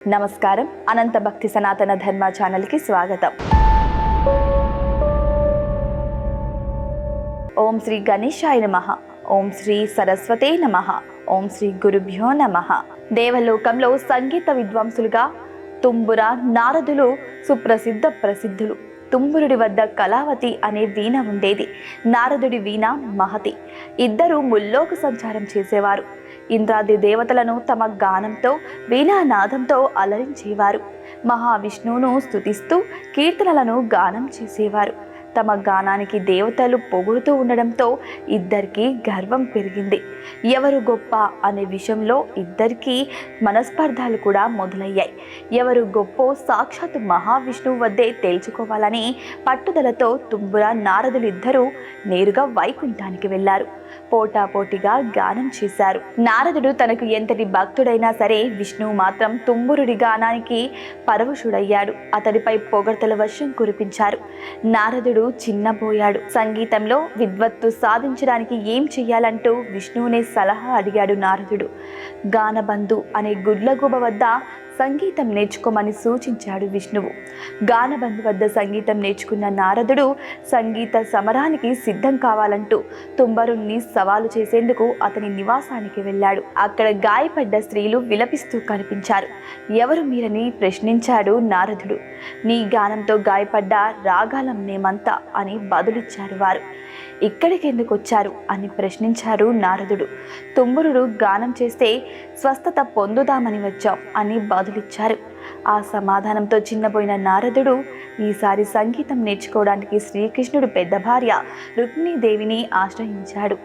నమస్కారం. అనంత భక్తి సనాతన ధర్మ ఛానల్కి స్వాగతం. ఓం శ్రీ గణేశాయ నమః. ఓం శ్రీ సరస్వతే నమః. ఓం శ్రీ గురుభ్యో నమః. దేవలోకంలో సంగీత విద్వాంసులుగా తుంబుర నారదులు ప్రసిద్ధులు. తుంబురుడి వద్ద కళావతి అనే వీణ ఉండేది. నారదుడి వీణ మహతి. ఇద్దరు ముల్లోక సంచారం చేసేవారు. ఇంద్రాది దేవతలను తమ గానంతో వీణానాదంతో అలరించేవారు. మహావిష్ణువును స్తుతిస్తూ కీర్తనలను గానం చేసేవారు. తమ గానానికి దేవతలు పొగుడుతూ ఉండడంతో ఇద్దరికీ గర్వం పెరిగింది. ఎవరు గొప్ప అనే విషయంలో ఇద్దరికీ మనస్పర్ధాలు కూడా మొదలయ్యాయి. ఎవరు గొప్ప సాక్షాత్ మహావిష్ణువు వద్దే తేల్చుకోవాలని పట్టుదలతో తుంబుర నారదులిద్దరూ నేరుగా వైకుంఠానికి వెళ్లారు. పోటాపోటీగా గానం చేశారు. నారదుడు తనకు ఎంతటి భక్తుడైనా సరే విష్ణువు మాత్రం తుంబురుడి గానానికి పరవశుడయ్యాడు. అతడిపై పొగడ్తల వర్షం కురిపించారు. నారదుడు చిన్నబోయాడు. సంగీతంలో విద్వత్తు సాధించడానికి ఏం చెయ్యాలంటూ విష్ణువునే సలహా అడిగాడు నారదుడు. గానబంధు అనే గుడ్లగూబ వద్ద సంగీతం నేర్చుకోమని సూచించాడు విష్ణువు. గానబంధు వద్ద సంగీతం నేర్చుకున్న నారదుడు సంగీత సమరానికి సిద్ధం కావాలంటూ తుంబరుణ్ణి సవాలు చేసేందుకు అతని నివాసానికి వెళ్ళాడు. అక్కడ గాయపడ్డ స్త్రీలు విలపిస్తూ కనిపించారు. ఎవరు మీరని ప్రశ్నించాడు నారదుడు. నీ గానంతో గాయపడ్డ రాగాలం మేమంతా అని బదులిచ్చారు వారు. ఇక్కడికి ఎందుకు వచ్చారు అని ప్రశ్నించారు నారదుడు. తుంబురుడు గానం చేస్తే స్వస్థత పొందుదామని వచ్చాం అని బదులిచ్చారు. ఆ సమాధానంతో చిన్నపోయిన నారదుడు ఈసారి సంగీతం నేర్చుకోవడానికి శ్రీకృష్ణుడు పెద్ద భార్య రుక్మిణీదేవిని ఆశ్రయించాడు.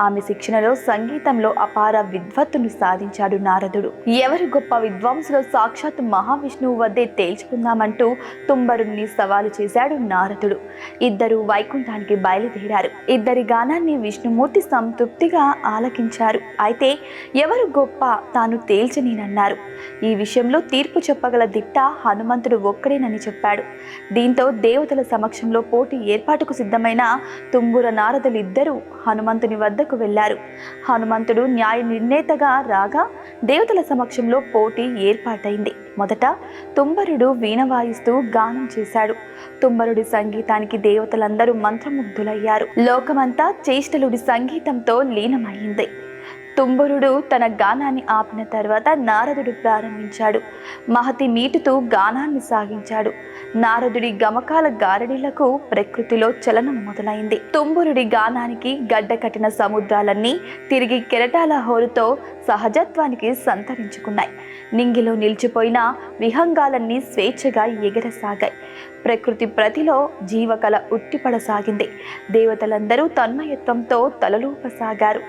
ఆమె శిక్షణలో సంగీతంలో అపార విద్వత్తును సాధించాడు నారదుడు. ఎవరు గొప్ప విద్వాంసులో సాక్షాత్ మహావిష్ణువు వద్దే తేల్చుకుందామంటూ తుంబరుణ్ణి సవాలు చేశాడు నారదుడు. ఇద్దరు వైకుంఠానికి బయలుదేరారు. ఇద్దరి గానాన్ని విష్ణుమూర్తి సంతృప్తిగా ఆలకించారు. అయితే ఎవరు గొప్ప తాను తేల్చనేనన్నారు. ఈ విషయంలో తీర్పు చెప్పగల దిట్ట హనుమంతుడు ఒక్కడేనని చెప్పాడు. దీంతో దేవతల సమక్షంలో పోటీ ఏర్పాటుకు సిద్ధమైన తుంబుర నారదులిద్దరూ హనుమంతుని వద్దకు వెళ్లారు. హనుమంతుడు న్యాయ నిర్ణేతగా రాగా దేవతల సమక్షంలో పోటీ ఏర్పాటైంది. మొదట తుంబరుడు వీణ వాయిస్తూ గానం చేశాడు. తుంబరుడి సంగీతానికి దేవతలందరూ మంత్రముగ్ధులయ్యారు. లోకమంతా చేష్టలుడి సంగీతంతో లీనమైంది. తుంబురుడు తన గానాన్ని ఆపిన తర్వాత నారదుడు ప్రారంభించాడు. మహతి మీటుతూ గానాన్ని సాగించాడు. నారదుడి గమకాల గారడీలకు ప్రకృతిలో చలనం మొదలైంది. తుంబురుడి గానానికి గడ్డ కట్టిన సముద్రాలన్నీ తిరిగి కెరటాల హోరుతో సహజత్వానికి సంతరించుకున్నాయి. నింగిలో నిలిచిపోయిన విహంగాలన్నీ స్వేచ్ఛగా ఎగరసాగాయి. ప్రకృతి ప్రతిలో జీవకళ ఉట్టిపడసాగింది. దేవతలందరూ తన్మయత్వంతో తలలూపసాగారు.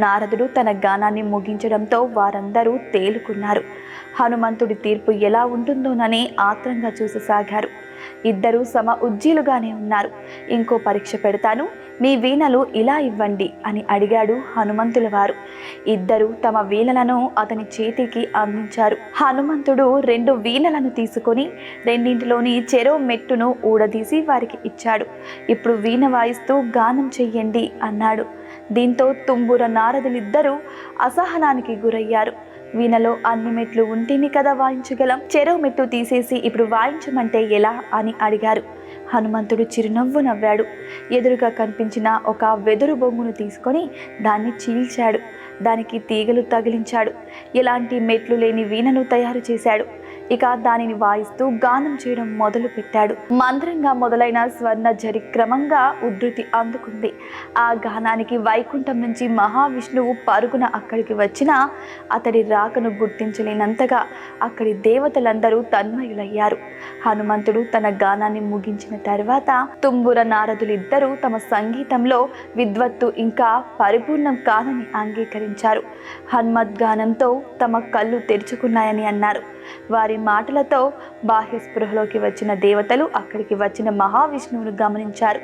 నారదుడు తన గానాన్ని ముగించడంతో వారందరూ తేలుకున్నారు. హనుమంతుడి తీర్పు ఎలా ఉంటుందోనని ఆత్రంగా చూససాగారు. ఇద్దరూ సమ ఉజ్జీలుగానే ఉన్నారు. ఇంకో పరీక్ష పెడతాను, మీ వీణలు ఇలా ఇవ్వండి అని అడిగాడు హనుమంతుల వారు. ఇద్దరు తమ వీణలను అతని చేతికి అందించారు. హనుమంతుడు 2 వీణలను తీసుకొని రెండింటిలోని చెరో మెట్టును ఊడదీసి వారికి ఇచ్చాడు. ఇప్పుడు వీణ వాయిస్తూ గానం చెయ్యండి అన్నాడు. దీంతో తుంబుర నారదులిద్దరూ అసహనానికి గురయ్యారు. వీణలో అన్ని మెట్లు ఉంటేనే కదా వాయించగలం, చెరో మెట్టు తీసేసి ఇప్పుడు వాయించమంటే ఎలా అని అడిగారు. హనుమంతుడు చిరునవ్వు నవ్వాడు. ఎదురుగా కనిపించిన ఒక వెదురు బొంగును తీసుకొని దాన్ని చీల్చాడు. దానికి తీగలు తగిలించాడు. ఎలాంటి మెట్లు లేని వీణను తయారు చేశాడు. ఇక దానిని వాయిస్తూ గానం చేయడం మొదలు పెట్టాడు. మంత్రంగా మొదలైన స్వర్ణ జరి క్రమంగా ఉద్ధృతి అందుకుంది. ఆ గానానికి వైకుంఠం నుంచి మహావిష్ణువు పరుగున అక్కడికి వచ్చినా అతడి రాకను గుర్తించలేనంతగా అక్కడి దేవతలందరూ తన్మయులయ్యారు. హనుమంతుడు తన గానాన్ని ముగించిన తర్వాత తుంబుర నారదులిద్దరూ తమ సంగీతంలో విద్వత్తు ఇంకా పరిపూర్ణం కాదని అంగీకరించారు. హనుమద్గానంతో తమ కళ్ళు తెరుచుకున్నాయని అన్నారు. వారి మాటలతో బాహ్య స్పృహలోకి వచ్చిన దేవతలు అక్కడికి వచ్చిన మహావిష్ణువును గమనించారు.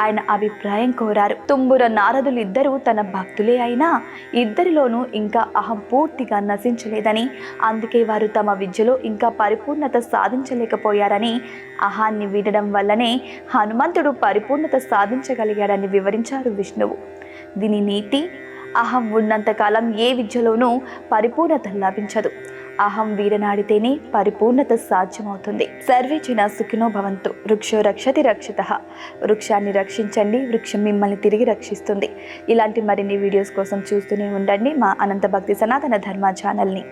ఆయన అభిప్రాయం కోరారు. తుంబుర నారదులిద్దరూ తన భక్తులే అయినా ఇద్దరిలోనూ ఇంకా అహం పూర్తిగా నశించలేదని, అందుకే వారు తమ విద్యలో ఇంకా పరిపూర్ణత సాధించలేకపోయారని, అహాన్ని వీడడం వల్లనే హనుమంతుడు పరిపూర్ణత సాధించగలిగాడని వివరించారు విష్ణువు. దీని నీతి, అహం ఉన్నంతకాలం ఏ విద్యలోనూ పరిపూర్ణత లభించదు. అహం వీరనాడితేనే పరిపూర్ణత సాధ్యమవుతుంది. సర్వే జన సుఖినో భవంతు. వృక్షో రక్షతి రక్షితః. వృక్షాన్ని రక్షించండి, వృక్షం మిమ్మల్ని తిరిగి రక్షిస్తుంది. ఇలాంటి మరిన్ని వీడియోస్ కోసం చూస్తూనే ఉండండి మా అనంత భక్తి సనాతన ధర్మ ఛానల్ని.